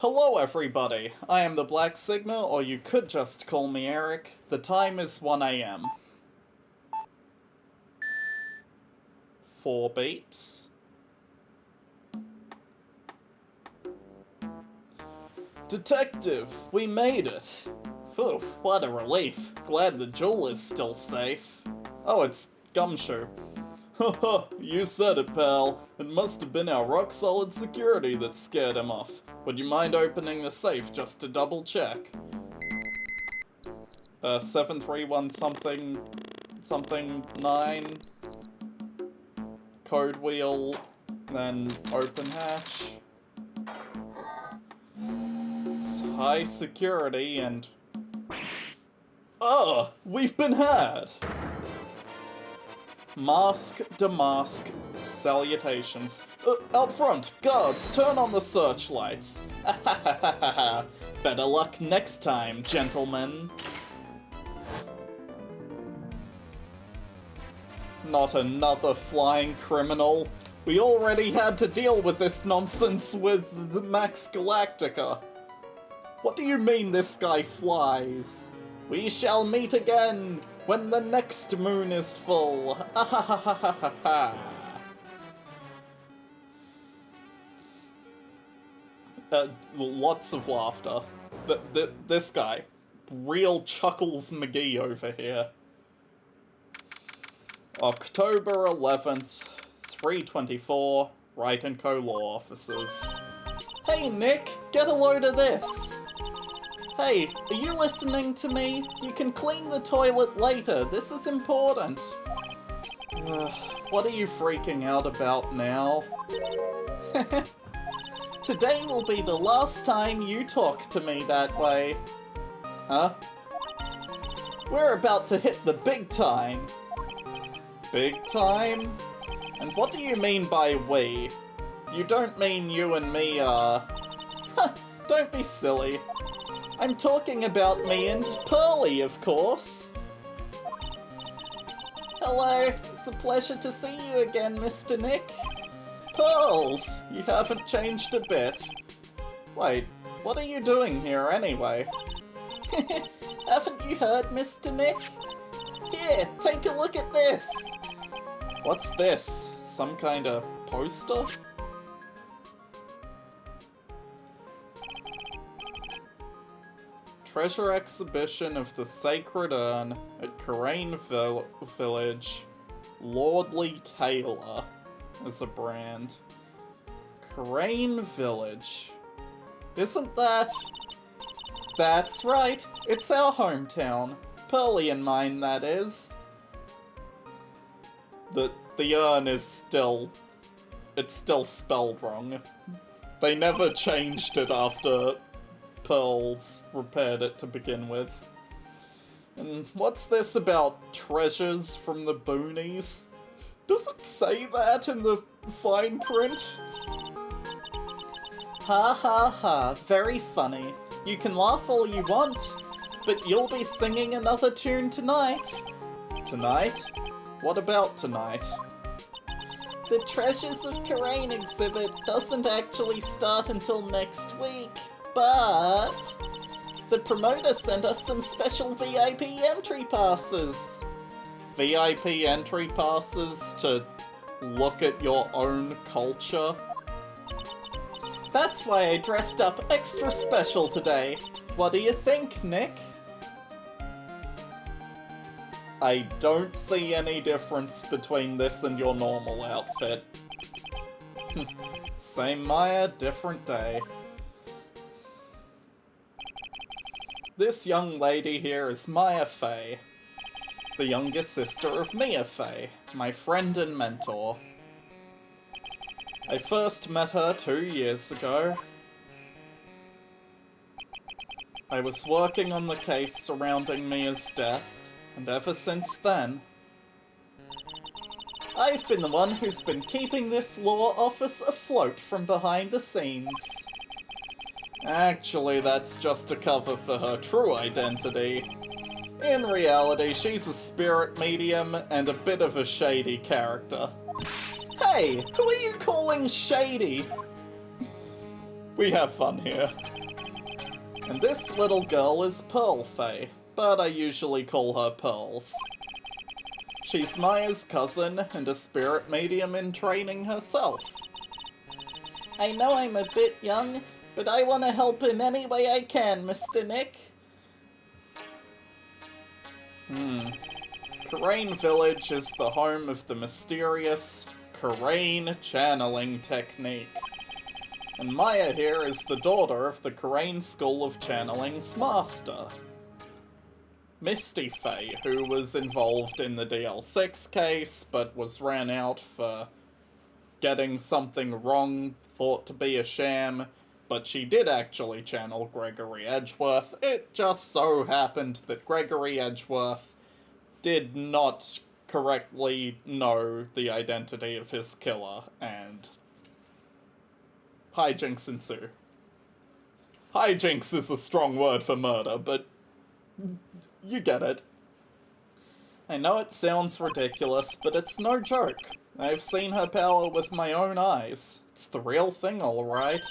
Hello everybody, I am the Black Sigma, or you could just call me Eric. The time is 1 AM. 4 beeps. Detective, we made it! Whew, what a relief. Glad the jewel is still safe. Oh, it's Gumshoe. Haha, you said it, pal. It must have been our rock-solid security that scared him off. Would you mind opening the safe just to double check? 731 something 9. Code wheel, then open hatch. It's high security and... Ugh! We've been had! Mask, demask, salutations. Out front, guards, turn on the searchlights. Better luck next time, gentlemen. Not another flying criminal. We already had to deal with this nonsense with the Max Galactica. What do you mean this guy flies? We shall meet again when the next moon is full. Lots of laughter. This guy. Real Chuckles McGee over here. October 11th, 3:24, Wright & Co. Law Offices. Hey Nick, get a load of this! Hey, are you listening to me? You can clean the toilet later, this is important. What are you freaking out about now? Today will be the last time you talk to me that way. Huh? We're about to hit the big time. Big time? And what do you mean by we? You don't mean you and me are... Don't be silly. I'm talking about me and Pearly, of course. Hello, it's a pleasure to see you again, Mr. Nick. Pearls, you haven't changed a bit. Wait, what are you doing here anyway? Haven't you heard, Mr. Nick? Here, take a look at this. What's this? Some kind of poster? Treasure exhibition of the Sacred Urn at Karain Village. Lordly Taylor is a brand. Karain Village. Isn't that... That's right, it's our hometown. Pearly and mine, that is. The urn is still... It's still spelled wrong. They never changed it after Pearls repaired it to begin with. And what's this about treasures from the boonies? Does it say that in the fine print? Ha ha ha, very funny. You can laugh all you want, but you'll be singing another tune tonight. Tonight? What about tonight? The Treasures of Karain exhibit doesn't actually start until next week, but the promoter sent us some special VIP entry passes. VIP entry passes to look at your own culture? That's why I dressed up extra special today. What do you think, Nick? I don't see any difference between this and your normal outfit. Same Maya, different day. This young lady here is Maya Fey, the youngest sister of Mia Fey, my friend and mentor. I first met her 2 years ago. I was working on the case surrounding Mia's death, and ever since then, I've been the one who's been keeping this law office afloat from behind the scenes. Actually, that's just a cover for her true identity. In reality, she's a spirit medium and a bit of a shady character. Hey, who are you calling shady? We have fun here. And this little girl is Pearl Faye, but I usually call her Pearls. She's Maya's cousin and a spirit medium in training herself. I know I'm a bit young, but I want to help in any way I can, Mr. Nick. Karain Village is the home of the mysterious Karain channeling technique. And Maya here is the daughter of the Karain School of Channeling's master, Misty Faye, who was involved in the DL6 case, but was ran out for getting something wrong, thought to be a sham, but she did actually channel Gregory Edgeworth. It just so happened that Gregory Edgeworth did not correctly know the identity of his killer, and hijinks ensue. Hijinks is a strong word for murder, but you get it. I know it sounds ridiculous, but it's no joke. I've seen her power with my own eyes. It's the real thing, alright.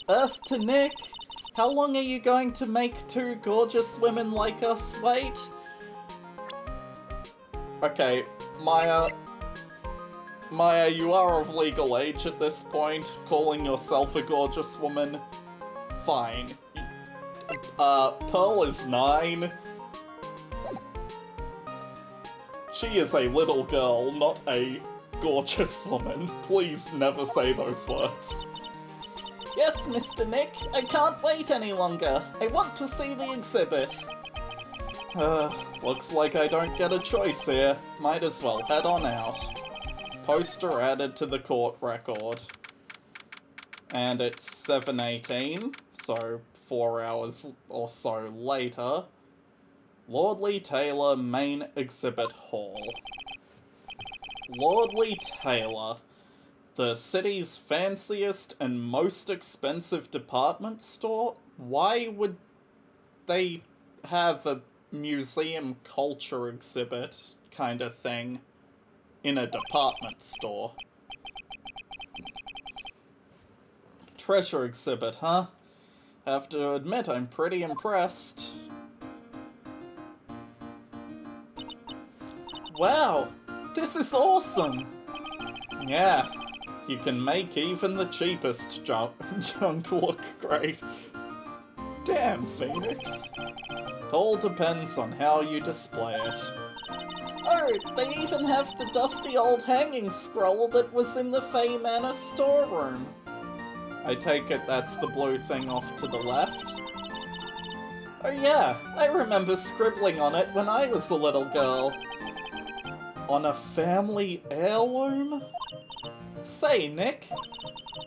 Earth to Nick, how long are you going to make two gorgeous women like us wait? Okay, Maya, you are of legal age at this point. Calling yourself a gorgeous woman, fine. Pearl is 9. She is a little girl, not a gorgeous woman. Please never say those words. Yes, Mr. Nick, I can't wait any longer. I want to see the exhibit. Looks like I don't get a choice here. Might as well head on out. Poster added to the court record. And it's 7:18, so 4 hours or so later. Lordly Taylor Main Exhibit Hall. Lordly Taylor, the city's fanciest and most expensive department store? Why would they have a museum culture exhibit kind of thing in a department store? Treasure exhibit, huh? Have to admit, I'm pretty impressed. Wow, this is awesome! Yeah, you can make even the cheapest junk look great. Damn, Phoenix. It all depends on how you display it. Oh, they even have the dusty old hanging scroll that was in the Fae Manor storeroom. I take it that's the blue thing off to the left? Oh yeah, I remember scribbling on it when I was a little girl. On a family heirloom? Say, Nick,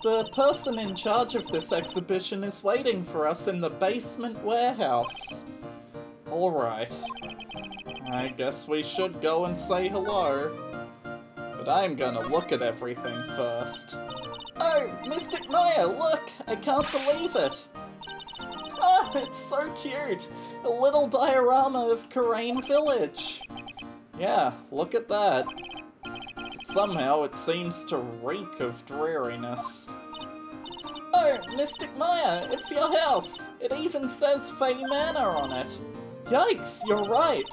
the person in charge of this exhibition is waiting for us in the basement warehouse. Alright. I guess we should go and say hello. But I'm gonna look at everything first. Oh, Mystic Maya, look! I can't believe it! Ah, it's so cute! A little diorama of Karain Village. Yeah, look at that. Somehow it seems to reek of dreariness. Oh, Mystic Maya, it's your house! It even says Fae Manor on it. Yikes, you're right!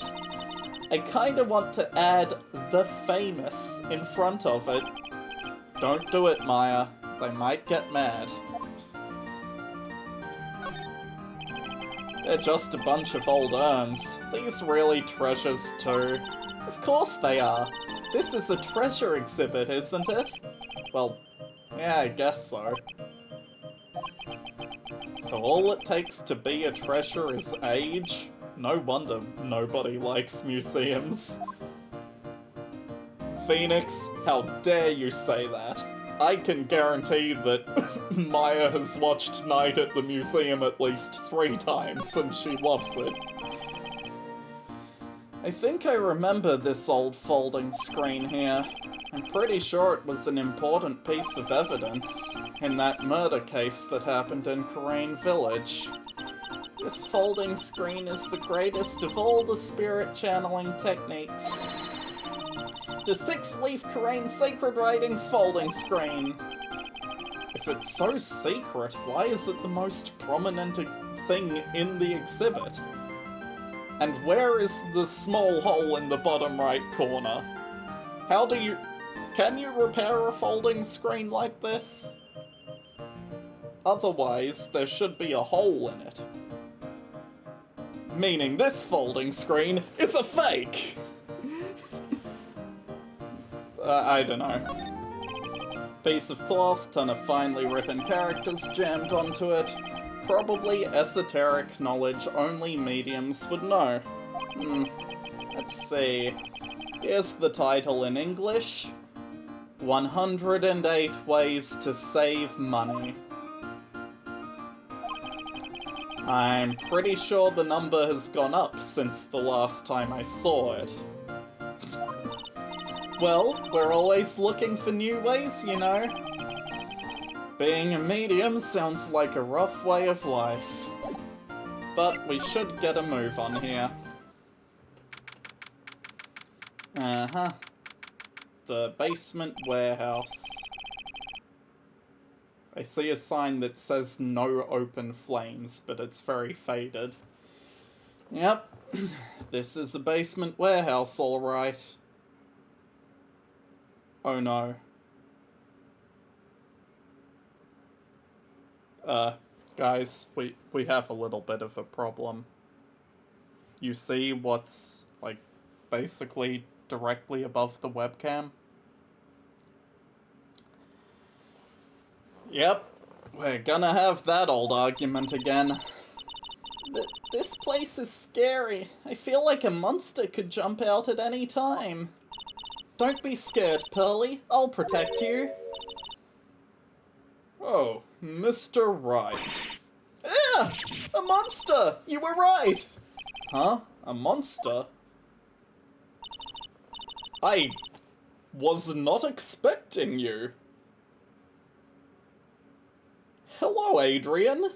I kinda want to add the famous in front of it. Don't do it, Maya. They might get mad. They're just a bunch of old urns. These really treasures too. Of course they are. This is a treasure exhibit, isn't it? Well, yeah, I guess so. So all it takes to be a treasure is age? No wonder nobody likes museums. Phoenix, how dare you say that? I can guarantee that Maya has watched Night at the Museum at least 3 times and she loves it. I think I remember this old folding screen here. I'm pretty sure it was an important piece of evidence in that murder case that happened in Karain Village. This folding screen is the greatest of all the spirit channeling techniques. The 6-leaf Karain Sacred Writings folding screen. If it's so secret, why is it the most prominent thing in the exhibit? And where is the small hole in the bottom right corner? How do you... Can you repair a folding screen like this? Otherwise, there should be a hole in it. Meaning this folding screen is a fake! I don't know. Piece of cloth, ton of finely written characters jammed onto it. Probably esoteric knowledge only mediums would know. Let's see. Here's the title in English. 108 Ways to Save Money. I'm pretty sure the number has gone up since the last time I saw it. Well, we're always looking for new ways, you know. Being a medium sounds like a rough way of life. But we should get a move on here. The basement warehouse. I see a sign that says no open flames, but it's very faded. Yep, this is a basement warehouse, alright. Oh no. Guys, we have a little bit of a problem. You see what's, like, basically directly above the webcam? Yep, we're gonna have that old argument again. This place is scary. I feel like a monster could jump out at any time. Don't be scared, Pearly. I'll protect you. Oh, Mr. Right. Ah! A monster! You were right! Huh? A monster? I was not expecting you. Hello, Adrian.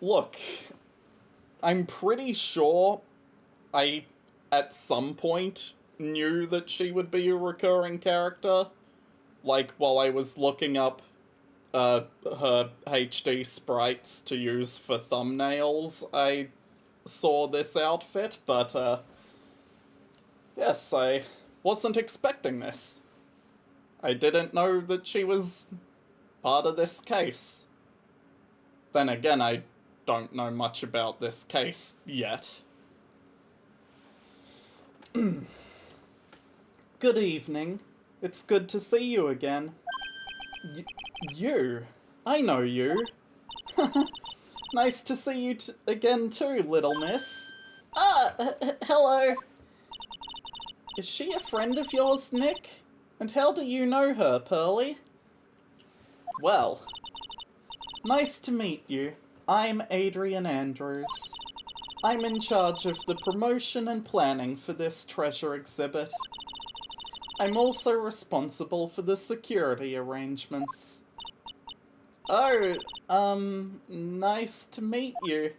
Look, I'm pretty sure I, at some point, knew that she would be a recurring character. Like, while I was looking up, her HD sprites to use for thumbnails, I saw this outfit, but, yes, I wasn't expecting this. I didn't know that she was part of this case. Then again, I don't know much about this case yet. Good evening. It's good to see you again. You? I know you. Nice to see you again too, little miss. Hello. Is she a friend of yours, Nick? And how do you know her, Pearly? Well, nice to meet you. I'm Adrian Andrews. I'm in charge of the promotion and planning for this treasure exhibit. I'm also responsible for the security arrangements. Oh, nice to meet you.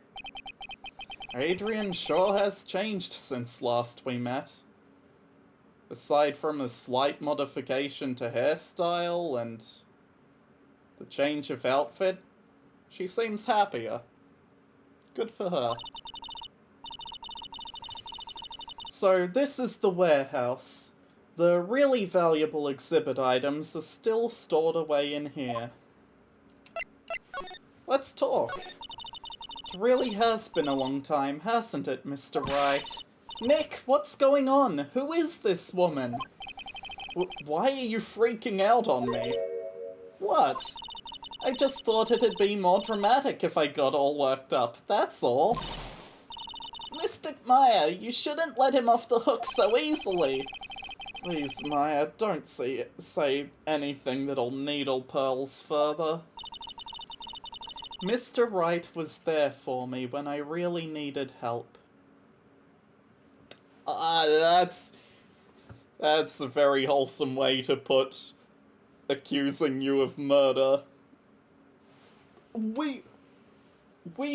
Adrian sure has changed since last we met. Aside from a slight modification to hairstyle and the change of outfit, she seems happier. Good for her. So this is the warehouse. The really valuable exhibit items are still stored away in here. Let's talk. It really has been a long time, hasn't it, Mr. Wright? Nick, what's going on? Who is this woman? Why are you freaking out on me? What? I just thought it'd be more dramatic if I got all worked up, that's all. Mr. Meyer, you shouldn't let him off the hook so easily. Please, Meyer, don't say anything that'll needle Pearls further. Mr. Wright was there for me when I really needed help. That's a very wholesome way to put accusing you of murder. We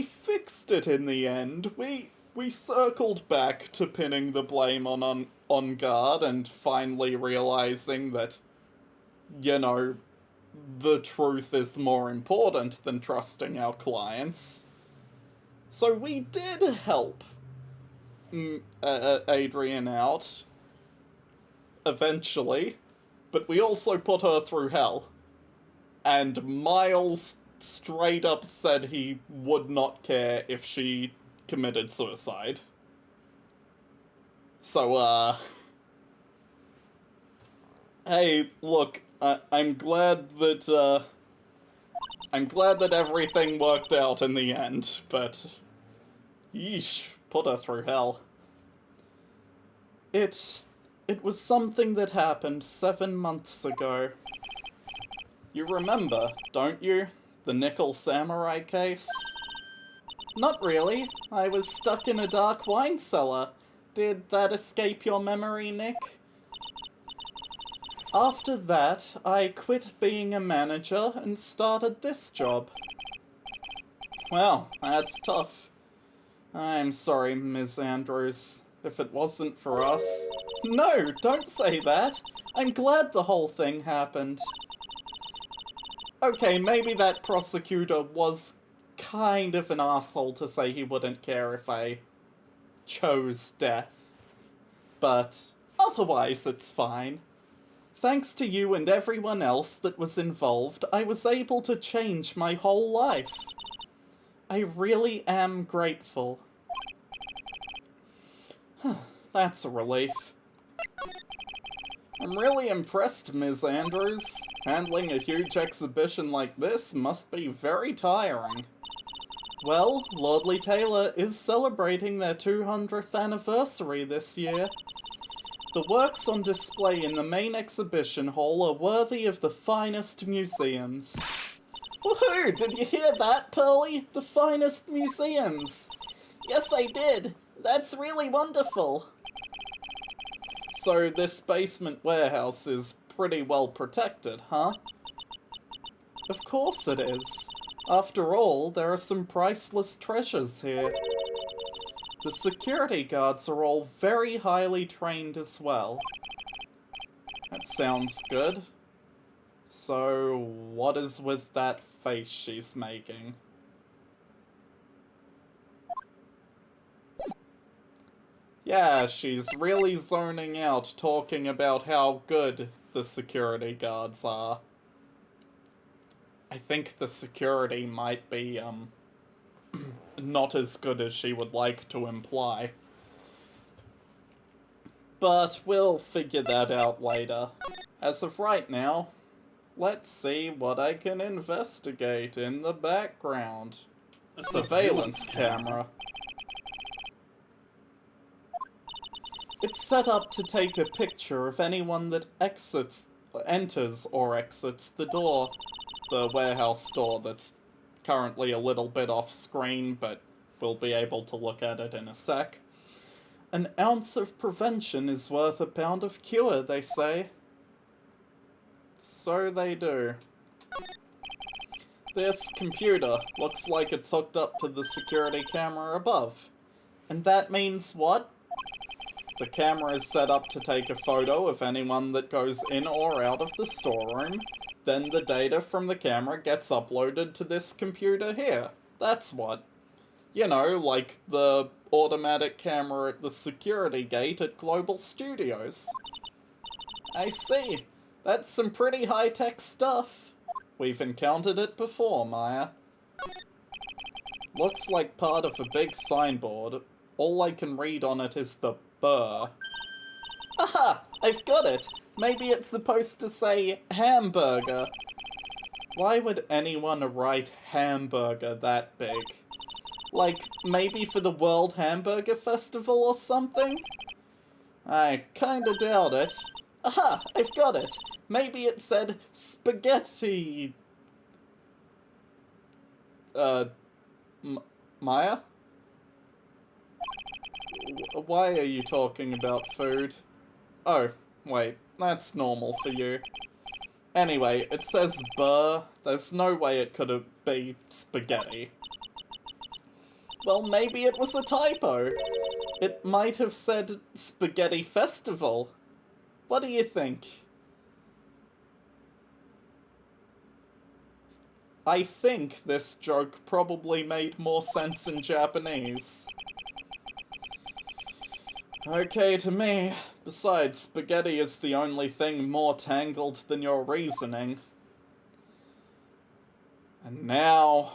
fixed it in the end. We we circled back to pinning the blame on guard and finally realizing that, you know, the truth is more important than trusting our clients. So we did help Adrian out, eventually, but we also put her through hell. And Miles straight up said he would not care if she committed suicide. So, hey, look, I'm glad that everything worked out in the end, but yeesh, put her through hell. It was something that happened 7 months ago. You remember, don't you? The Nickel Samurai case? Not really. I was stuck in a dark wine cellar. Did that escape your memory, Nick? After that, I quit being a manager and started this job. Well, that's tough. I'm sorry, Ms. Andrews. If it wasn't for us... No, don't say that! I'm glad the whole thing happened. Okay, maybe that prosecutor was kind of an asshole to say he wouldn't care if I chose death. But otherwise it's fine. Thanks to you and everyone else that was involved, I was able to change my whole life. I really am grateful. That's a relief. I'm really impressed, Ms. Andrews. Handling a huge exhibition like this must be very tiring. Well, Lordly Taylor is celebrating their 200th anniversary this year. The works on display in the main exhibition hall are worthy of the finest museums. Woohoo! Did you hear that, Pearly? The finest museums! Yes, I did. That's really wonderful. So this basement warehouse is pretty well protected, huh? Of course it is. After all, there are some priceless treasures here. The security guards are all very highly trained as well. That sounds good. So, what is with that face she's making? Yeah, she's really zoning out talking about how good the security guards are. I think the security might be, not as good as she would like to imply. But we'll figure that out later. As of right now, let's see what I can investigate in the background. Surveillance camera. It's set up to take a picture of anyone that enters or exits the door. The warehouse door that's currently a little bit off screen, but we'll be able to look at it in a sec. An ounce of prevention is worth a pound of cure, they say. So they do. This computer looks like it's hooked up to the security camera above. And that means what? The camera is set up to take a photo of anyone that goes in or out of the storeroom. Then the data from the camera gets uploaded to this computer here. That's what. You know, like the automatic camera at the security gate at Global Studios. I see. That's some pretty high-tech stuff. We've encountered it before, Maya. Looks like part of a big signboard. All I can read on it is the burr. Aha! I've got it! Maybe it's supposed to say hamburger. Why would anyone write hamburger that big? Like, maybe for the World Hamburger Festival or something? I kinda doubt it. Aha! I've got it! Maybe it said spaghetti... Maya? Why are you talking about food? Oh, wait, that's normal for you. Anyway, it says burr. There's no way it could be spaghetti. Well, maybe it was a typo. It might have said Spaghetti Festival. What do you think? I think this joke probably made more sense in Japanese. Okay to me. Besides, spaghetti is the only thing more tangled than your reasoning. And now,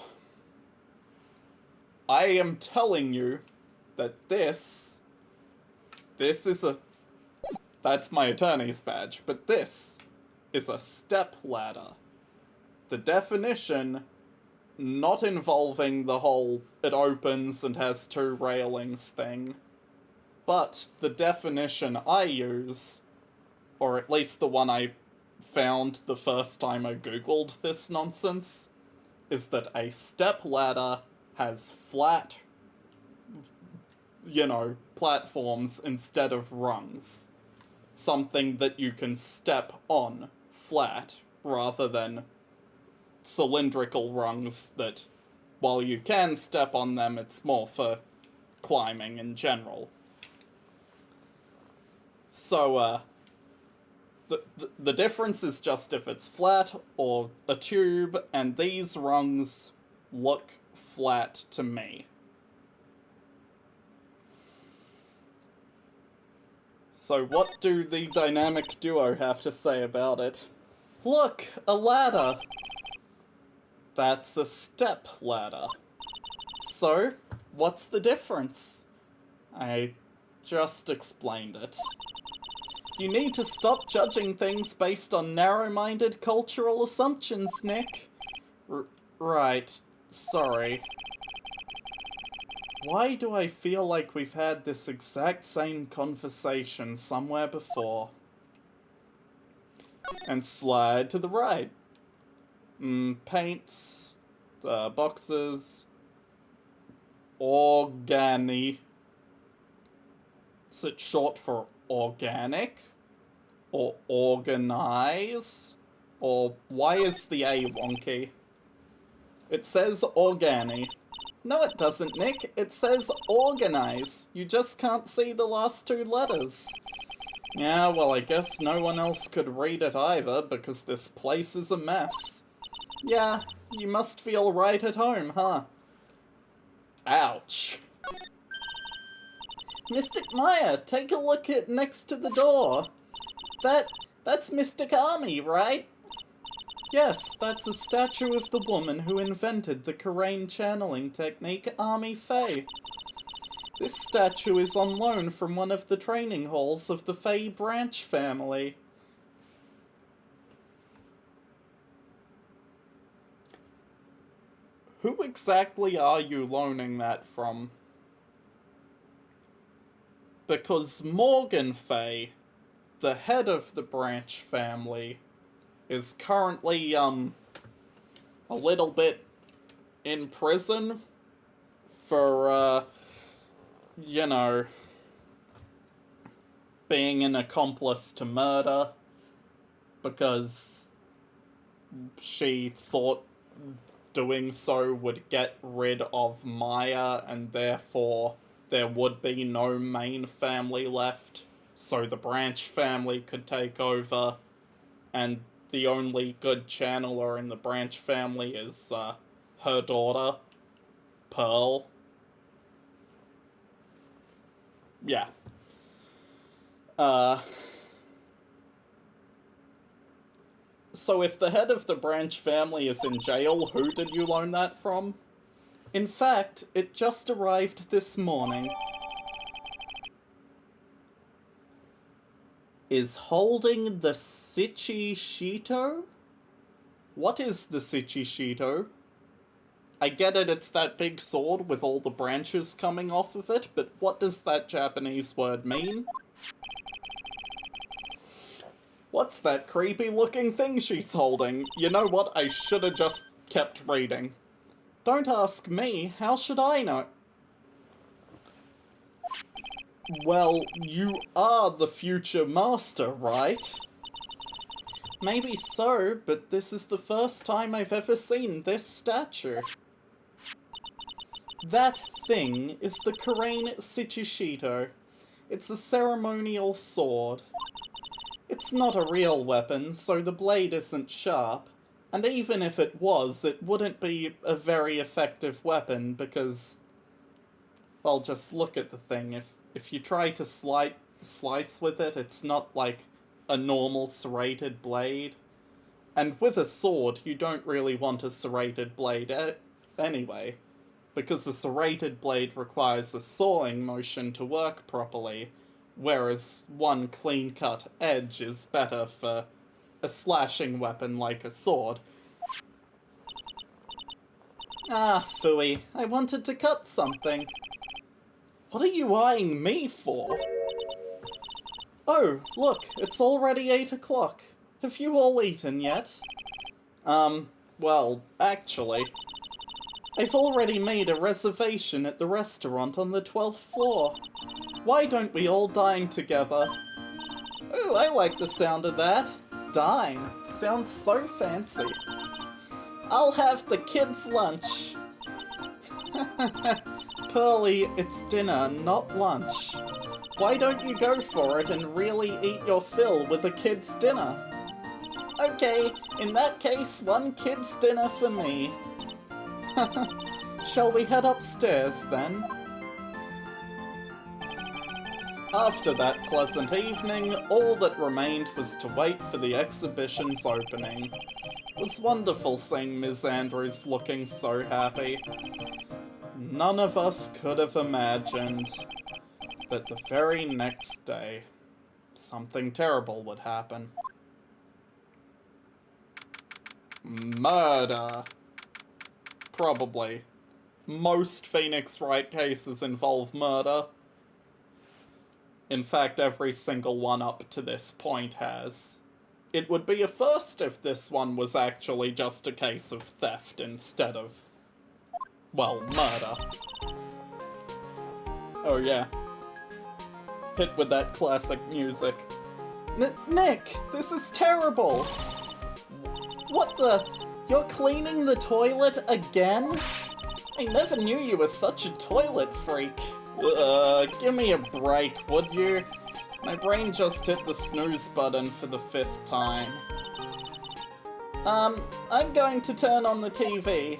I am telling you that this is a... That's my attorney's badge, but this is a step ladder. The definition, not involving the whole it opens and has two railings thing, but the definition I use, or at least the one I found the first time I googled this nonsense, is that a step ladder has flat, platforms instead of rungs. Something that you can step on flat, rather than cylindrical rungs that, while you can step on them, it's more for climbing in general. So, the difference is just if it's flat or a tube, and these rungs look flat to me. So what do the dynamic duo have to say about it? Look, a ladder! That's a step ladder. So, what's the difference? I just explained it. You need to stop judging things based on narrow-minded cultural assumptions, Nick. Right. Sorry. Why do I feel like we've had this exact same conversation somewhere before? And slide to the right. Paints. Boxes. Organi. Is it short for organic? Or organize? Or why is the A wonky? It says organi. No, it doesn't, Nick. It says organize. You just can't see the last two letters. Yeah, well, I guess no one else could read it either, because this place is a mess. Yeah, you must feel right at home, huh? Ouch. Mystic Maya, take a look at next to the door. That's Mystic Army, right? Yes, that's a statue of the woman who invented the Karain channeling technique, Army Faye. This statue is on loan from one of the training halls of the Faye branch family. Who exactly are you loaning that from? Because Morgan Faye, the head of the branch family, is currently, a little bit in prison for, being an accomplice to murder, because she thought doing so would get rid of Maya, and therefore there would be no main family left, so the branch family could take over, and the only good channeler in the branch family is, her daughter, Pearl. Yeah. So if the head of the branch family is in jail, who did you loan that from? In fact, it just arrived this morning. Is holding the Shichishito? What is the Shichishito? I get it, it's that big sword with all the branches coming off of it, but what does that Japanese word mean? What's that creepy looking thing she's holding? You know what, I should have just kept reading. Don't ask me, how should I know? Well, you are the future master, right? Maybe so, but this is the first time I've ever seen this statue. That thing is the Karain Sichishito. It's a ceremonial sword. It's not a real weapon, so the blade isn't sharp. And even if it was, it wouldn't be a very effective weapon because... well, just look at the thing. If you try to slice with it, it's not like a normal serrated blade. And with a sword, you don't really want a serrated blade anyway, because a serrated blade requires a sawing motion to work properly, whereas one clean-cut edge is better for a slashing weapon like a sword. Ah, phooey, I wanted to cut something. What are you eyeing me for? Oh, look, it's already 8 o'clock. Have you all eaten yet? Well, actually, I've already made a reservation at the restaurant on the 12th floor. Why don't we all dine together? Ooh, I like the sound of that. Dine. Sounds so fancy. I'll have the kids' lunch. Pearly, it's dinner, not lunch. Why don't you go for it and really eat your fill with a kid's dinner? Okay, in that case, one kid's dinner for me. Shall we head upstairs, then? After that pleasant evening, all that remained was to wait for the exhibition's opening. It was wonderful seeing Ms. Andrews looking so happy. None of us could have imagined that the very next day, something terrible would happen. Murder. Probably. Most Phoenix Wright cases involve murder. In fact, every single one up to this point has. It would be a first if this one was actually just a case of theft instead of, well, murder. Oh yeah. Hit with that classic music. Nick, this is terrible! What the? You're cleaning the toilet again? I never knew you were such a toilet freak. Give me a break, would you? My brain just hit the snooze button for the 5th time. I'm going to turn on the TV.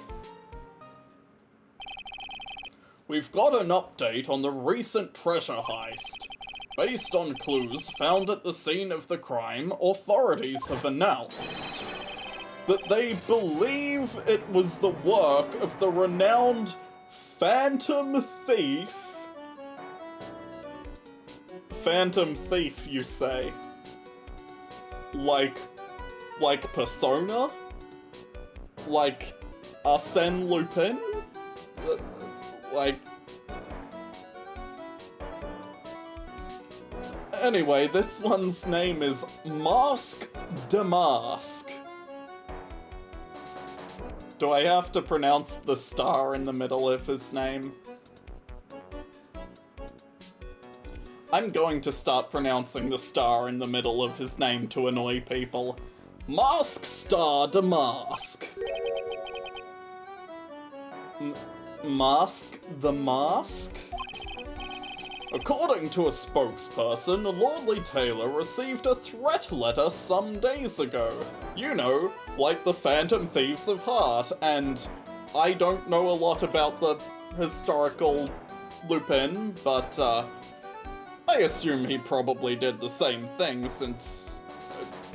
We've got an update on the recent treasure heist. Based on clues found at the scene of the crime, authorities have announced that they believe it was the work of the renowned Phantom Thief. Phantom Thief, you say? Like Persona? Like Arsène Lupin? Anyway, this one's name is Mask Damask. Do I have to pronounce the star in the middle of his name? I'm going to start pronouncing the star in the middle of his name to annoy people. Mask Star Damask. Mask the Mask? According to a spokesperson, Lordly Taylor received a threat letter some days ago. You know, like the Phantom Thieves of Heart, and I don't know a lot about the historical Lupin, but I assume he probably did the same thing since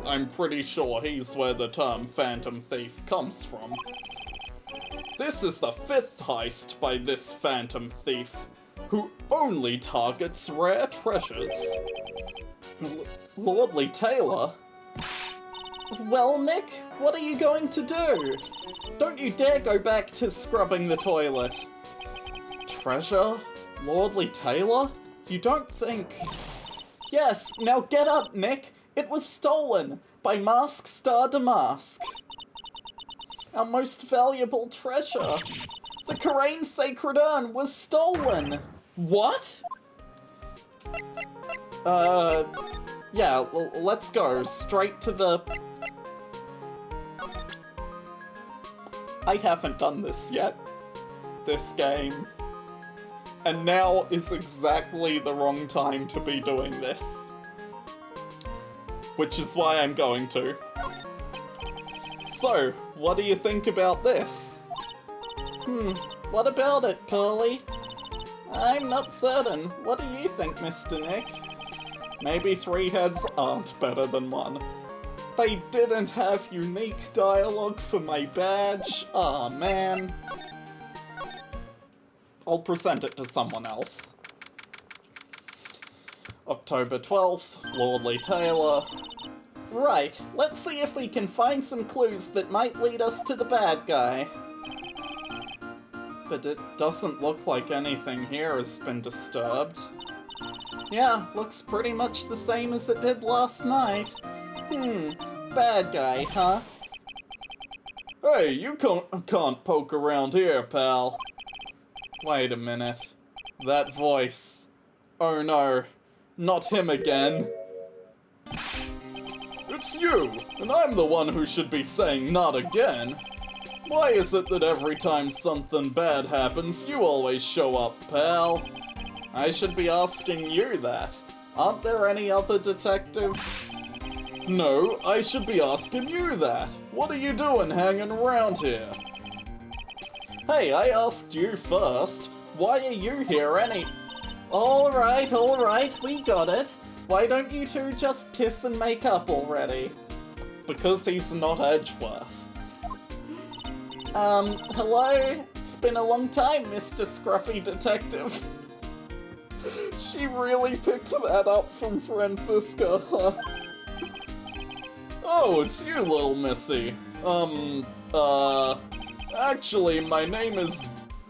I'm pretty sure he's where the term Phantom Thief comes from. This is the 5th heist by this Phantom Thief, who only targets rare treasures. Lordly Taylor? Well, Nick, what are you going to do? Don't you dare go back to scrubbing the toilet. Treasure? Lordly Taylor? You don't think... Yes, now get up, Nick! It was stolen by Mask Star Damask. Our most valuable treasure. The Karain Sacred Urn was stolen! What? Yeah, let's go. Straight to the... I haven't done this yet. This game. And now is exactly the wrong time to be doing this. Which is why I'm going to. So, what do you think about this? What about it, Curly? I'm not certain. What do you think, Mr. Nick? Maybe 3 heads aren't better than 1. They didn't have unique dialogue for my badge. Aw, man. I'll present it to someone else. October 12th, Lordly Taylor. Right, let's see if we can find some clues that might lead us to the bad guy. But it doesn't look like anything here has been disturbed. Yeah, looks pretty much the same as it did last night. Bad guy, huh? Hey, you can't poke around here, pal. Wait a minute. That voice. Oh no, not him again. It's you, and I'm the one who should be saying not again. Why is it that every time something bad happens, you always show up, pal? I should be asking you that. Aren't there any other detectives? No, I should be asking you that. What are you doing hanging around here? Hey, I asked you first. Why are you here Alright, we got it. Why don't you two just kiss and make up already? Because he's not Edgeworth. Hello? It's been a long time, Mr. Scruffy Detective. She really picked that up from Francisca, huh? Oh, it's you, little missy. Actually, my name is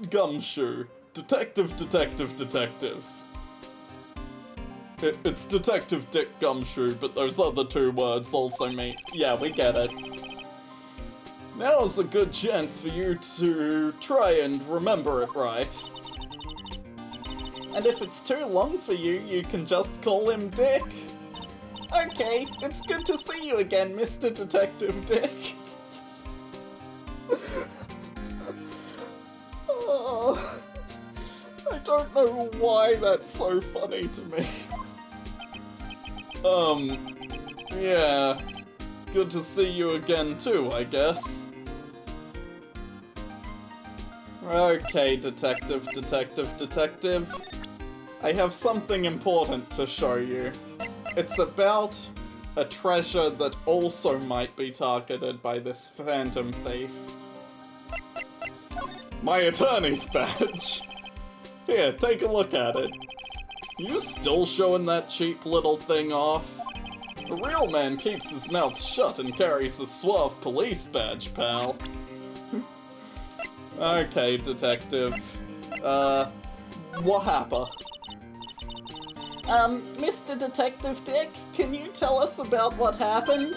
Gumshoe. Detective. It's Detective Dick Gumshoe, but those other 2 words also mean... Yeah, we get it. Now's a good chance for you to try and remember it right. And if it's too long for you, you can just call him Dick. Okay, it's good to see you again, Mr. Detective Dick. Oh, I don't know why that's so funny to me. Yeah. Good to see you again too, I guess. Okay, detective. I have something important to show you. It's about a treasure that also might be targeted by this phantom thief. My attorney's badge! Here, take a look at it. You still showing that cheap little thing off? A real man keeps his mouth shut and carries a suave police badge, pal. Okay, detective. What happened? Mr. Detective Dick, can you tell us about what happened?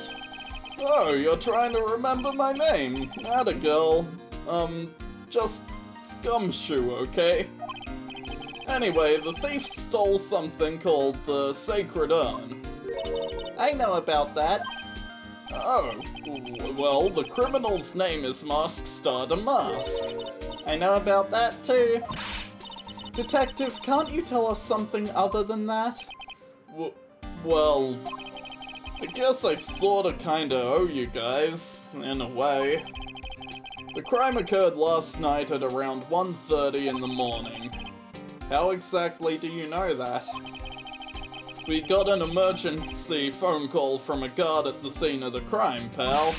Oh, you're trying to remember my name. Atta girl. Just Scumshoe, okay? Anyway, the thief stole something called the Sacred Urn. I know about that. Oh, well, the criminal's name is Mask Star Mask. I know about that too. Detective, can't you tell us something other than that? Well, I guess I sorta kinda owe you guys, in a way. The crime occurred last night at around 1:30 in the morning. How exactly do you know that? We got an emergency phone call from a guard at the scene of the crime, pal.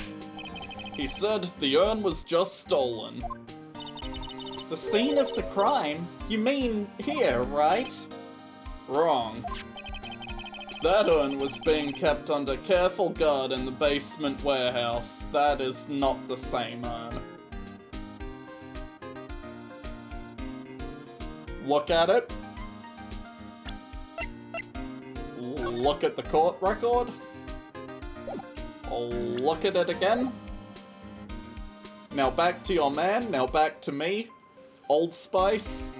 He said the urn was just stolen. The scene of the crime? You mean here, right? Wrong. That urn was being kept under careful guard in the basement warehouse. That is not the same urn. Look at it. Look at the court record. Look at it again. Now back to your man, now back to me. Old Spice.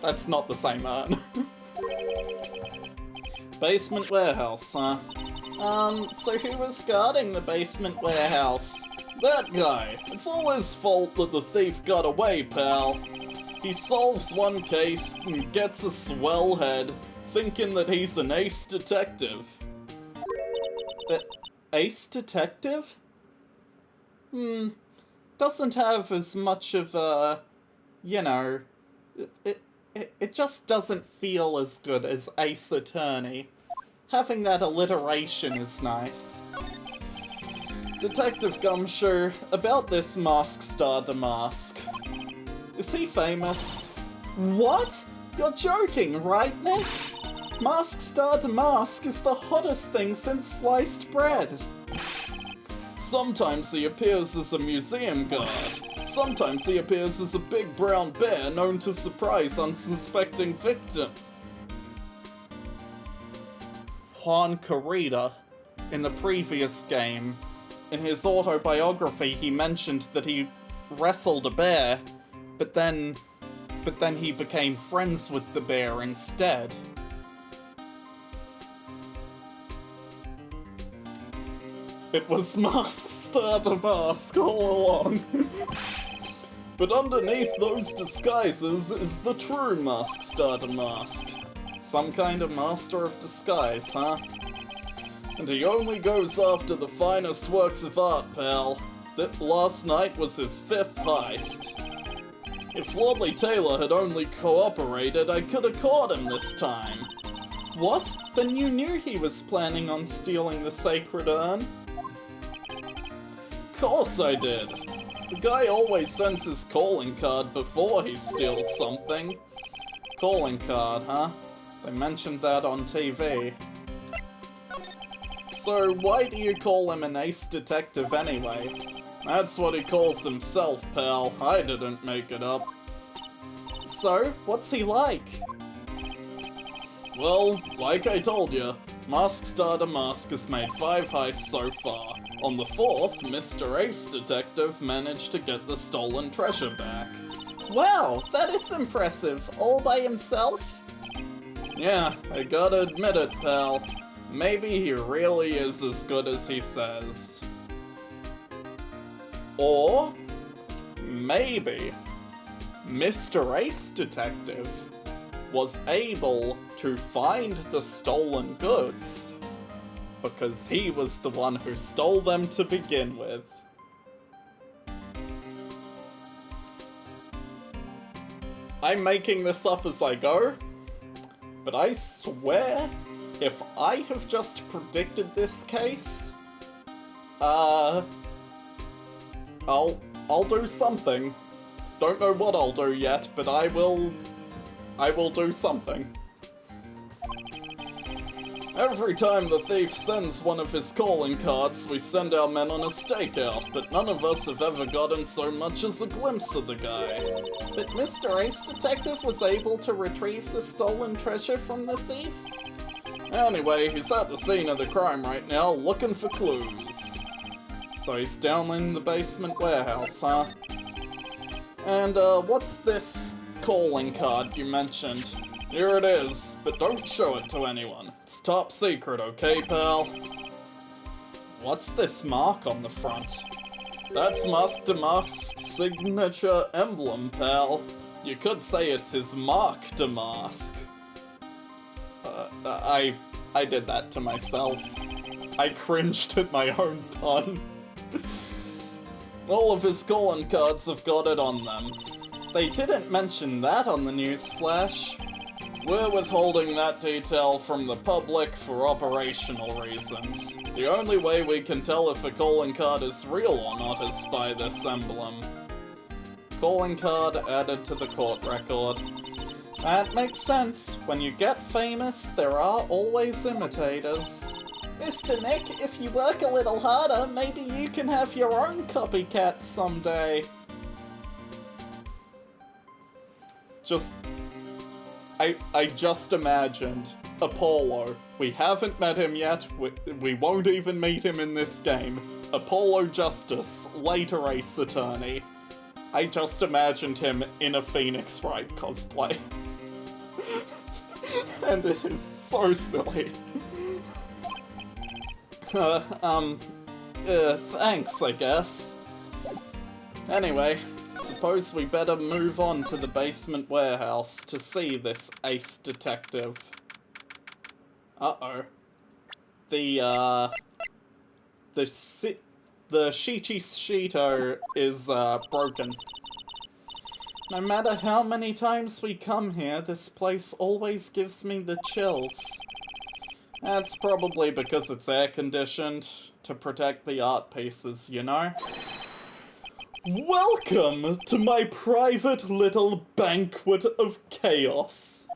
That's not the same urn. Basement warehouse, huh? So who was guarding the basement warehouse? That guy! It's all his fault that the thief got away, pal. He solves one case and gets a swell head, thinking that he's an ace detective. Ace detective? Doesn't have as much of a, you know, it just doesn't feel as good as Ace Attorney. Having that alliteration is nice. Detective Gumshoe, about this Mask Star Damask. Is he famous? What? You're joking, right, Nick? Mask Star Damask is the hottest thing since sliced bread. Sometimes he appears as a museum guard. Sometimes he appears as a big brown bear known to surprise unsuspecting victims. Juan Carita, in the previous game, in his autobiography, he mentioned that he wrestled a bear, but then he became friends with the bear instead. It was Mask Star Damask all along. But underneath those disguises is the true Mask Star Damask. Some kind of master of disguise, huh? And he only goes after the finest works of art, pal. That last night was his 5th heist. If Lordly Taylor had only cooperated, I could have caught him this time. What? Then you knew he was planning on stealing the sacred urn? Course I did. The guy always sends his calling card before he steals something. Calling card, huh? They mentioned that on TV. So why do you call him an ace detective anyway? That's what he calls himself, pal. I didn't make it up. So, what's he like? Well, like I told you, Mask Star Damask has made 5 heists so far. On the 4th, Mr. Ace Detective managed to get the stolen treasure back. Wow, that is impressive. All by himself? Yeah, I gotta admit it, pal. Maybe he really is as good as he says. Or maybe Mr. Ace Detective was able to find the stolen goods because he was the one who stole them to begin with. I'm making this up as I go, but I swear, if I have just predicted this case, I'll do something. Don't know what I'll do yet, but I will do something. Every time the thief sends one of his calling cards, we send our men on a stakeout, but none of us have ever gotten so much as a glimpse of the guy. But Mr. Ace Detective was able to retrieve the stolen treasure from the thief? Anyway, he's at the scene of the crime right now, looking for clues. So he's down in the basement warehouse, huh? And, what's this calling card you mentioned? Here it is, but don't show it to anyone. It's top secret, okay, pal? What's this mark on the front? That's Mask Damask's signature emblem, pal. You could say it's his Mark Damask. I did that to myself. I cringed at my own pun. All of his calling cards have got it on them. They didn't mention that on the news flash. We're withholding that detail from the public for operational reasons. The only way we can tell if a calling card is real or not is by this emblem. Calling card added to the court record. That makes sense. When you get famous, there are always imitators. Mr. Nick, if you work a little harder, maybe you can have your own copycat someday. I just imagined Apollo. We haven't met him yet. We won't even meet him in this game. Apollo Justice, later Ace Attorney. I just imagined him in a Phoenix Wright cosplay. And it is so silly. Thanks, I guess. Anyway, Suppose we better move on to the basement warehouse to see this ace detective. Uh-oh. The Shichi Shito is, broken. No matter how many times we come here, this place always gives me the chills. That's probably because it's air-conditioned to protect the art pieces, you know? Welcome to my private little banquet of chaos.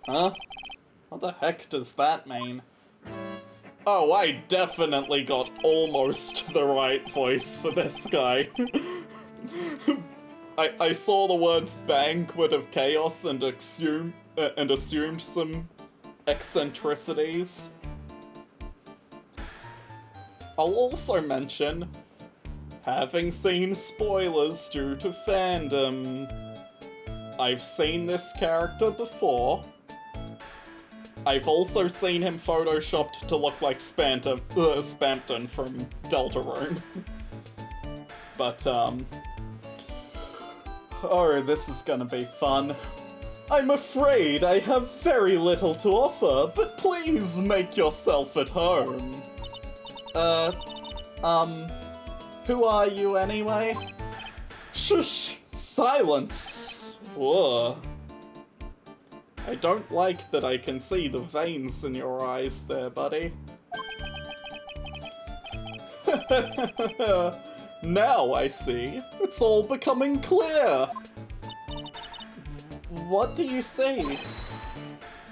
Huh? What the heck does that mean? Oh, I definitely got almost the right voice for this guy. I saw the words banquet of chaos and assumed some eccentricities. I'll also mention, having seen spoilers due to fandom, I've seen this character before. I've also seen him photoshopped to look like Spampton from Deltarune. But, oh, this is gonna be fun. I'm afraid I have very little to offer, but please make yourself at home. Who are you anyway? Shush! Silence! Whoa. I don't like that I can see the veins in your eyes there, buddy. Now I see. It's all becoming clear. What do you see?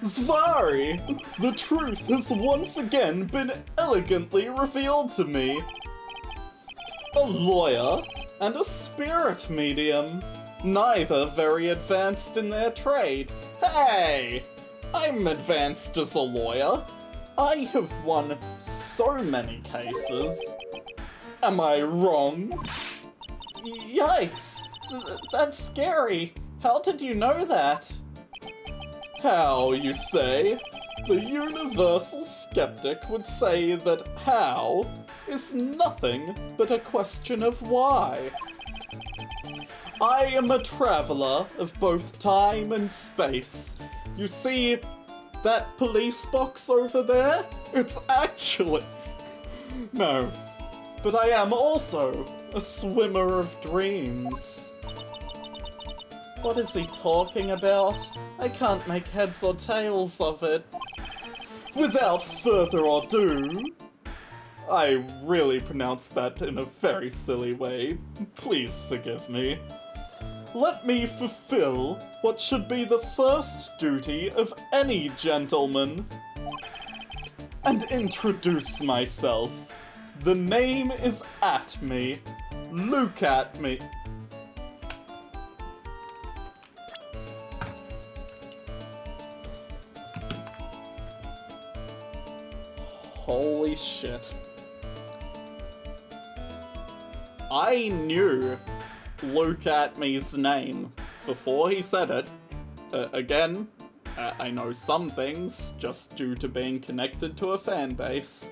Zvari! The truth has once again been elegantly revealed to me. A lawyer and a spirit medium. Neither very advanced in their trade. Hey! I'm advanced as a lawyer. I have won so many cases. Am I wrong? Yikes! That's scary. How did you know that? How, you say? The universal skeptic would say that how is nothing but a question of why. I am a traveler of both time and space. You see that police box over there? It's actually... No. But I am also a swimmer of dreams. What is he talking about? I can't make heads or tails of it. Without further ado... I really pronounced that in a very silly way. Please forgive me. Let me fulfill what should be the first duty of any gentleman. And introduce myself. The name is Atme. Look at me. Holy shit. I knew Luke Atme's name before he said it. Again, I know some things just due to being connected to a fan base.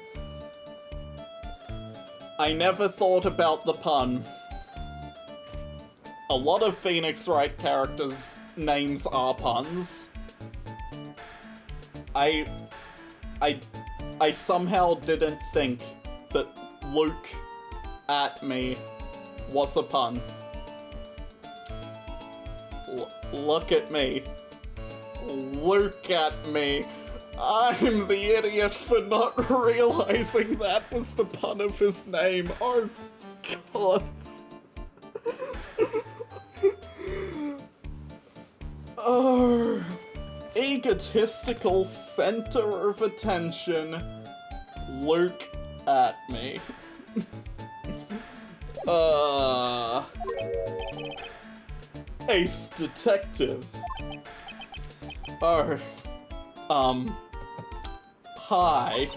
I never thought about the pun. A lot of Phoenix Wright characters' names are puns. I somehow didn't think that Luke Atme was a pun. Look at me. Look at me. I'm the idiot for not realizing that was the pun of his name. Oh, God. Oh. Egotistical center of attention. Look at me. Ace detective. Oh. Hi.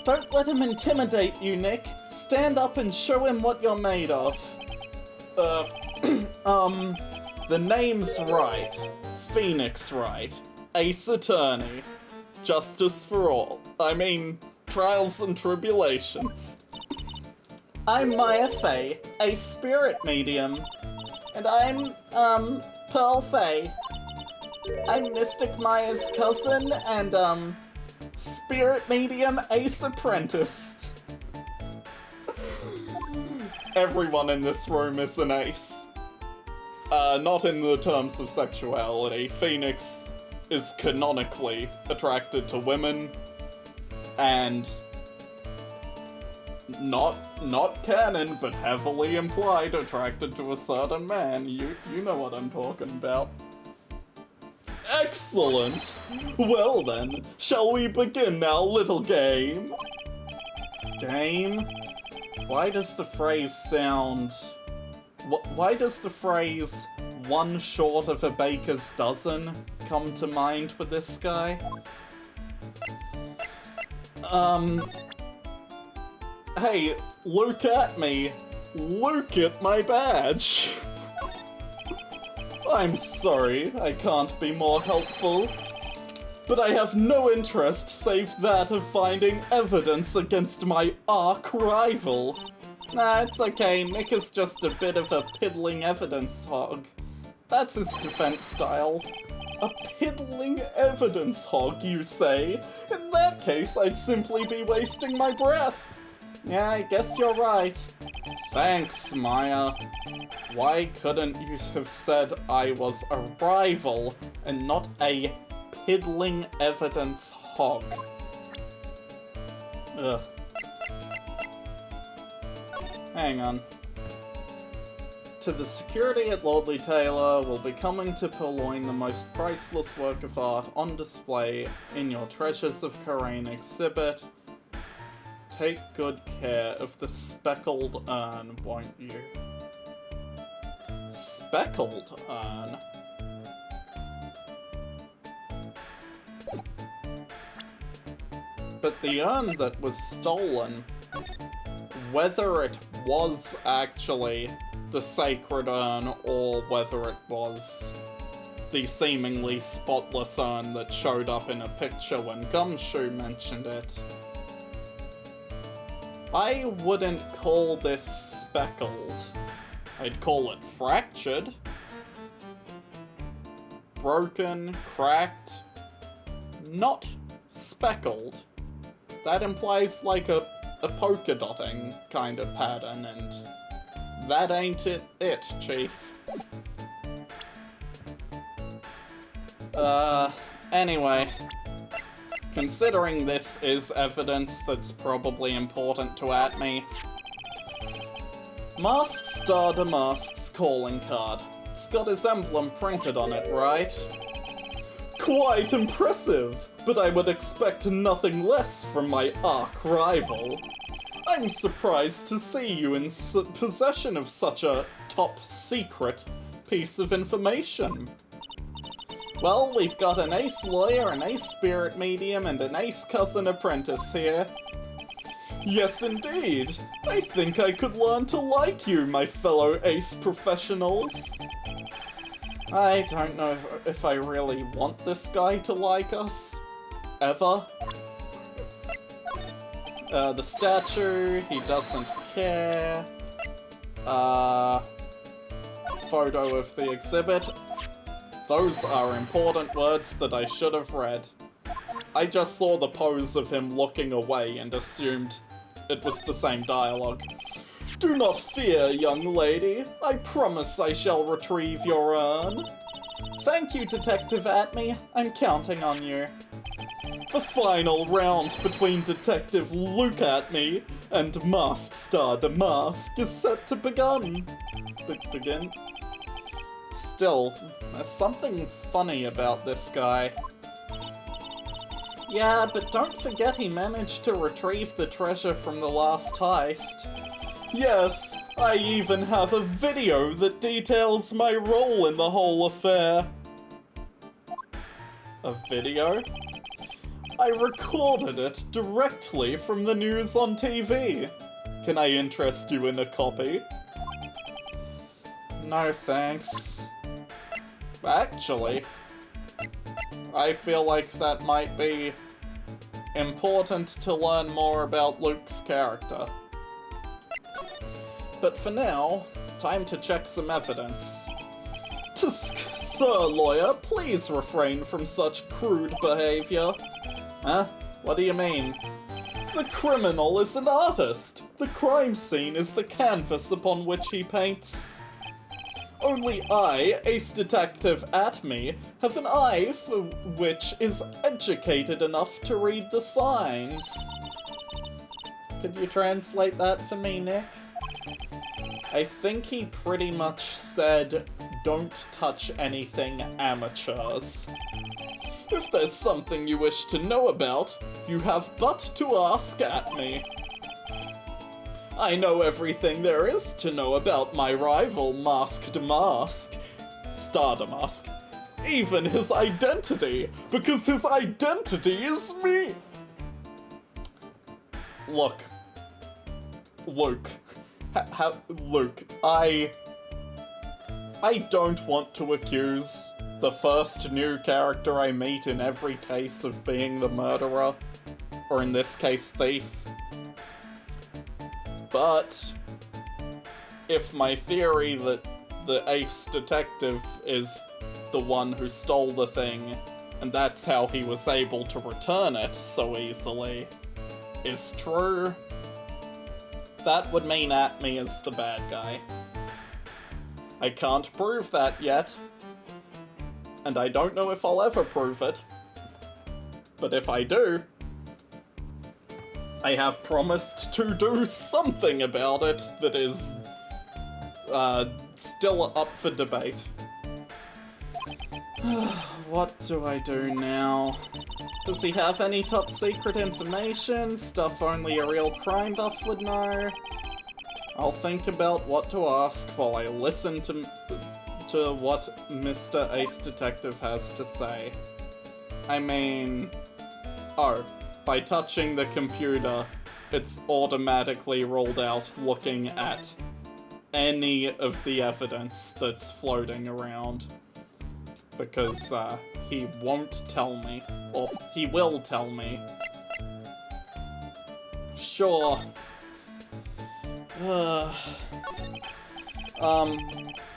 Don't let him intimidate you, Nick. Stand up and show him what you're made of. The name's right. Phoenix Wright. Ace Attorney. Justice for all. I mean, Trials and Tribulations. I'm Maya Fey, a spirit medium. And I'm, Pearl Fey. I'm Mystic Maya's cousin and, spirit medium Ace Apprentice. Everyone in this room is an ace. Not in the terms of sexuality. Phoenix is canonically attracted to women, and not canon, but heavily implied attracted to a certain man. You know what I'm talking about. Excellent! Well then, shall we begin our little game? Game? Why does the phrase sound... Why does the phrase, one short of a baker's dozen, come to mind with this guy? Hey, look at me! Look at my badge! I'm sorry, I can't be more helpful. But I have no interest save that of finding evidence against my arch rival. Nah, it's okay, Nick is just a bit of a piddling evidence hog. That's his defense style. A piddling evidence hog, you say? In that case, I'd simply be wasting my breath. Yeah, I guess you're right. Thanks, Maya. Why couldn't you have said I was a rival and not a piddling evidence hog? Ugh. Hang on. To the security at Lordly Taylor will be coming to purloin the most priceless work of art on display in your Treasures of Karain exhibit. Take good care of the speckled urn, won't you? Speckled urn? But the urn that was stolen, whether it was actually the sacred urn or whether it was the seemingly spotless urn that showed up in a picture when Gumshoe mentioned it, I wouldn't call this speckled. I'd call it fractured. Broken, cracked, not speckled. That implies like a polka dotting kind of pattern, and that ain't it, Chief. Anyway. Considering this is evidence that's probably important to Atme, Mask Star Damask's calling card. It's got his emblem printed on it, right? Quite impressive, but I would expect nothing less from my arch rival. I'm surprised to see you in possession of such a top secret piece of information. Well, we've got an ace lawyer, an ace spirit medium, and an ace cousin apprentice here. Yes, indeed. I think I could learn to like you, my fellow ace professionals. I don't know if I really want this guy to like us. Ever. The statue, he doesn't care. Photo of the exhibit. Those are important words that I should have read. I just saw the pose of him looking away and assumed it was the same dialogue. Do not fear, young lady. I promise I shall retrieve your urn. Thank you, Detective Atme. I'm counting on you. The final round between Detective Luke Atme and Mask Star Damask is set to begin. Begin? Still, there's something funny about this guy. Yeah, but don't forget he managed to retrieve the treasure from the last heist. Yes, I even have a video that details my role in the whole affair. A video? I recorded it directly from the news on TV. Can I interest you in a copy? No thanks. Actually, I feel like that might be important to learn more about Luke's character. But for now, time to check some evidence. Sir lawyer, please refrain from such crude behavior. Huh? What do you mean? The criminal is an artist. The crime scene is the canvas upon which he paints. Only I, Ace Detective Atme, have an eye for which is educated enough to read the signs. Could you translate that for me, Nick? I think he pretty much said, don't touch anything amateurs. If there's something you wish to know about, you have but to ask Atme. I know everything there is to know about my rival, Masked Mask. Stardamask. Even his identity, because his identity is me! Look. Luke. Luke, I don't want to accuse the first new character I meet in every case of being the murderer, or in this case, thief. But if my theory that the Ace Detective is the one who stole the thing, and that's how he was able to return it so easily, is true, that would mean Atme is the bad guy. I can't prove that yet, and I don't know if I'll ever prove it, but if I do, I have promised to do something about it that is still up for debate. What do I do now? Does he have any top secret information? Stuff only a real crime buff would know? I'll think about what to ask while I listen to what Mr. Ace Detective has to say. I mean... Oh, by touching the computer, it's automatically rolled out looking at any of the evidence that's floating around. Because, he won't tell me. Or, he will tell me. Sure.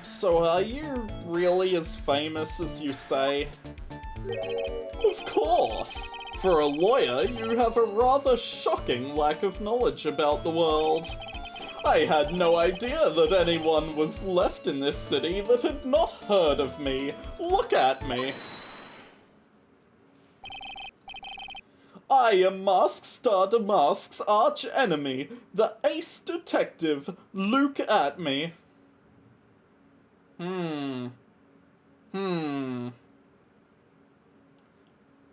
So are you really as famous as you say? Of course! For a lawyer, you have a rather shocking lack of knowledge about the world. I had no idea that anyone was left in this city that had not heard of me. Look at me. I am Mask Star Damask's arch enemy, the Ace Detective. Look at me.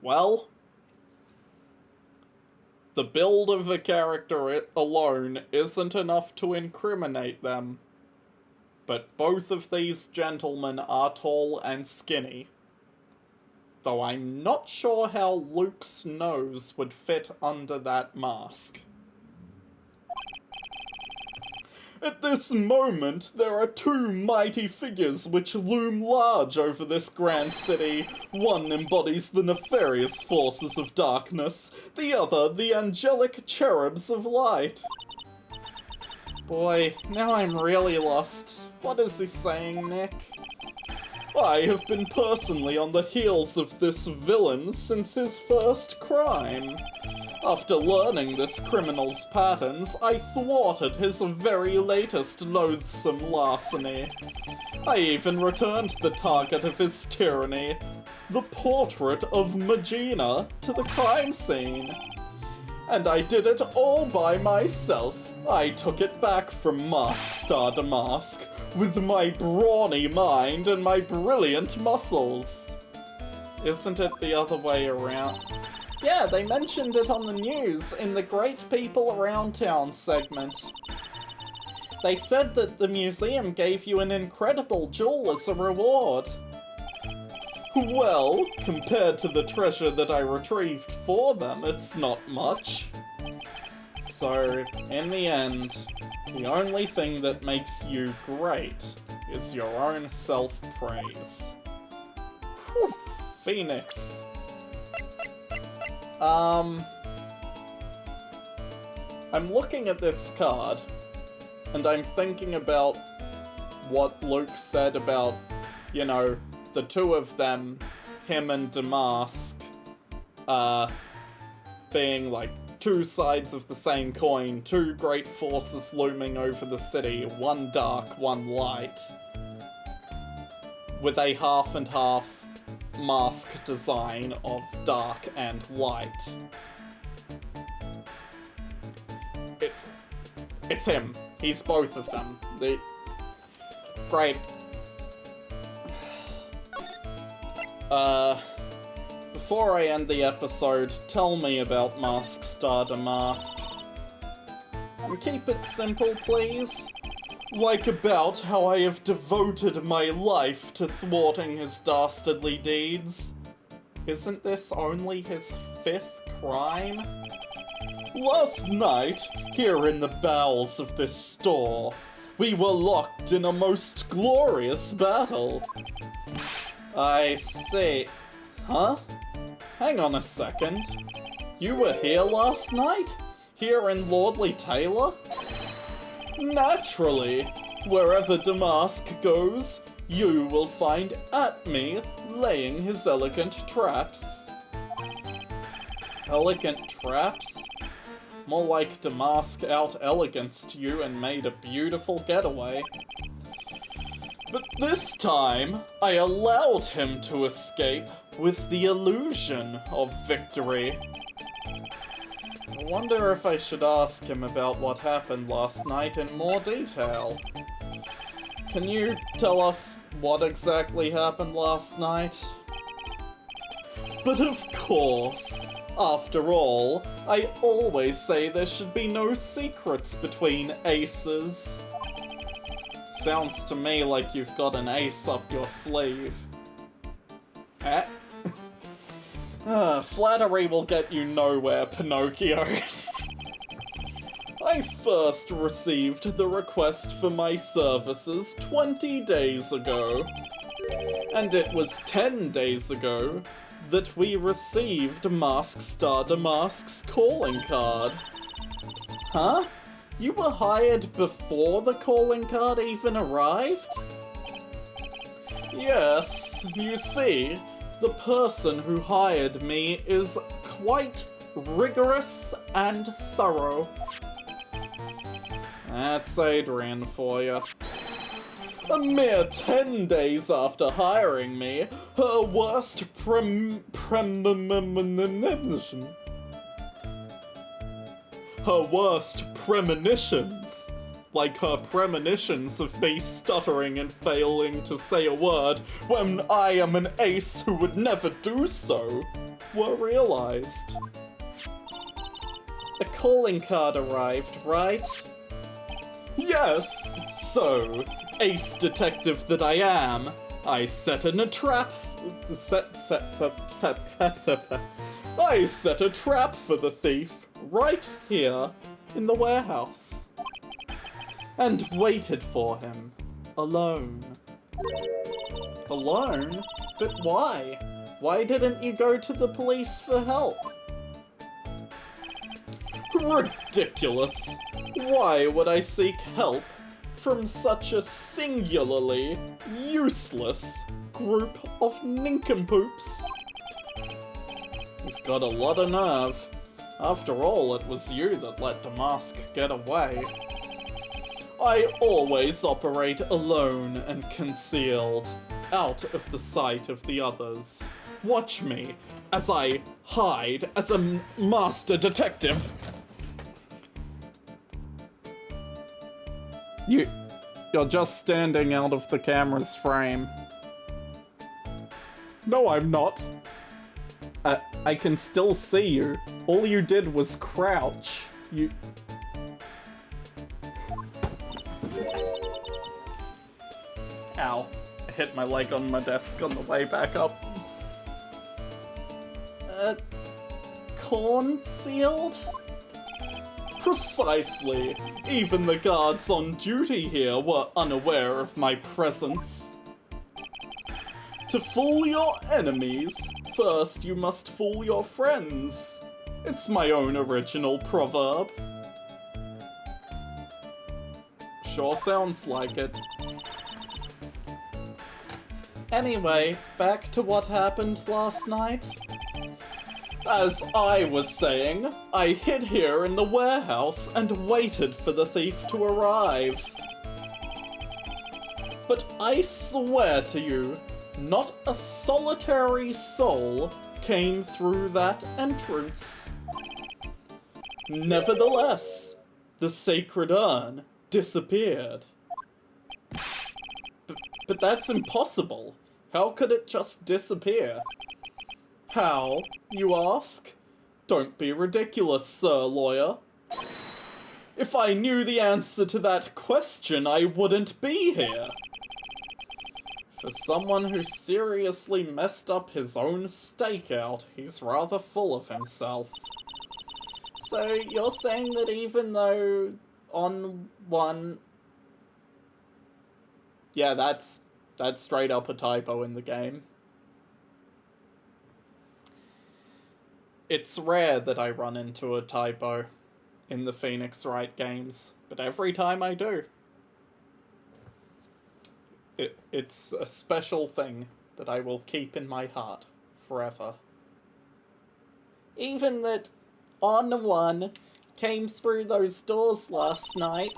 Well, the build of the character alone isn't enough to incriminate them. But both of these gentlemen are tall and skinny. Though I'm not sure how Luke's nose would fit under that mask. At this moment, there are two mighty figures which loom large over this grand city. One embodies the nefarious forces of darkness, the other the angelic cherubs of light. Boy, now I'm really lost. What is he saying, Nick? I have been personally on the heels of this villain since his first crime. After learning this criminal's patterns, I thwarted his very latest loathsome larceny. I even returned the target of his tyranny, the portrait of Magina, to the crime scene. And I did it all by myself. I took it back from Mask Star Damask with my brawny mind and my brilliant muscles. Isn't it the other way around? Yeah, they mentioned it on the news in the Great People Around Town segment. They said that the museum gave you an incredible jewel as a reward. Well, compared to the treasure that I retrieved for them, it's not much. So, in the end, the only thing that makes you great is your own self-praise. Whew, Phoenix. I'm looking at this card, And I'm thinking about what Luke said about, you know, the two of them, him and Damask, being like two sides of the same coin, two great forces looming over the city, one dark, one light, with a half and half mask design of dark and light. It's him. He's both of them. Great. Before I end the episode, tell me about Mask Star Damask. And keep it simple, please. Like about how I have devoted my life to thwarting his dastardly deeds. Isn't this only his 5th crime? Last night, here in the bowels of this store, we were locked in a most glorious battle. I see. Huh? Hang on a second. You were here last night? Here in Lordly Taylor? Naturally. Wherever Damask goes, you will find Atme laying his elegant traps. Elegant traps? More like Damask out-eleganced you and made a beautiful getaway. But this time, I allowed him to escape with the illusion of victory. I wonder if I should ask him about what happened last night in more detail. Can you tell us what exactly happened last night? But of course! After all, I always say there should be no secrets between aces. Sounds to me like you've got an ace up your sleeve. Eh? Flattery will get you nowhere, Pinocchio. I first received the request for my services 20 days ago. And it was 10 days ago that we received Mask Star Damask's calling card. Huh? You were hired before the calling card even arrived? Yes, you see, the person who hired me is quite rigorous and thorough. That's Adrian for you. A mere 10 days after hiring me, her worst premonitions, like her premonitions of me stuttering and failing to say a word when I am an ace who would never do so, were realized. A calling card arrived, right? Yes, so, ace detective that I am, I set a trap for the thief right here in the warehouse. And waited for him, alone. Alone? But why? Why didn't you go to the police for help? Ridiculous! Why would I seek help from such a singularly useless group of nincompoops? You've got a lot of nerve. After all, it was you that let Damask get away. I always operate alone and concealed, out of the sight of the others. Watch me as I hide as a master detective. You're just standing out of the camera's frame. No, I'm not. I can still see you. All you did was crouch. Ow. I hit my leg on my desk on the way back up. Concealed? Precisely. Even the guards on duty here were unaware of my presence. To fool your enemies, first you must fool your friends. It's my own original proverb. Sure sounds like it. Anyway, back to what happened last night. As I was saying, I hid here in the warehouse and waited for the thief to arrive. But I swear to you, not a solitary soul came through that entrance. Nevertheless, the sacred urn disappeared. But that's impossible. How could it just disappear? How, you ask? Don't be ridiculous, Sir Lawyer. If I knew the answer to that question, I wouldn't be here. For someone who seriously messed up his own stakeout, he's rather full of himself. So you're saying that even though on one... Yeah, that's straight up a typo in the game. It's rare that I run into a typo in the Phoenix Wright games, but every time I do, it's a special thing that I will keep in my heart forever. Even that On One came through those doors last night,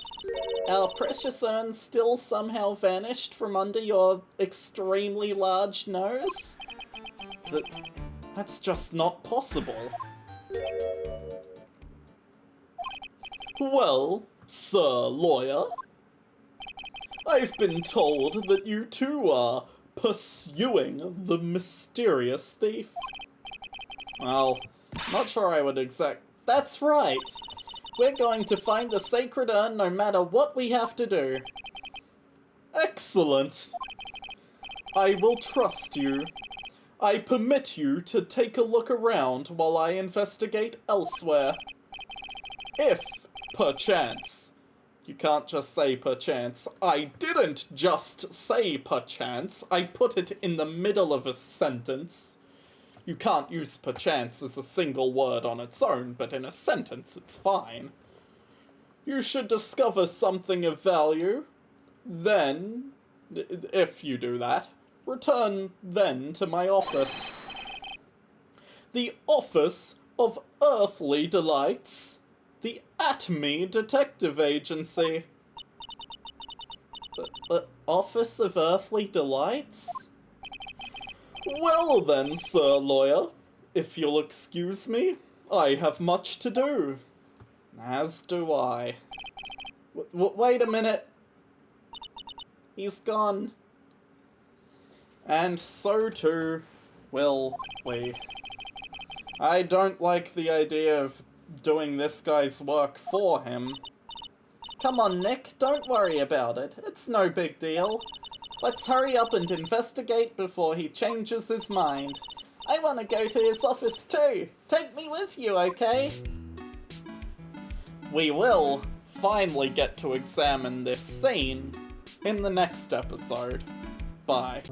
our precious urn still somehow vanished from under your extremely large nose? That's just not possible. Well, Sir Lawyer, I've been told that you too are pursuing the mysterious thief. Well, not sure I would That's right! We're going to find the sacred urn no matter what we have to do. Excellent! I will trust you. I permit you to take a look around while I investigate elsewhere. If, perchance... You can't just say perchance. I didn't just say perchance. I put it in the middle of a sentence. You can't use perchance as a single word on its own, but in a sentence it's fine. You should discover something of value. Then, if you do that, return then to my office. The Office of Earthly Delights. The Atomy Detective Agency. Office of Earthly Delights? Well then, Sir Lawyer, if you'll excuse me, I have much to do. As do I. Wait a minute. He's gone. And so too will we. I don't like the idea of doing this guy's work for him. Come on, Nick, don't worry about it. It's no big deal. Let's hurry up and investigate before he changes his mind. I want to go to his office too. Take me with you, okay? We will finally get to examine this scene in the next episode. Bye.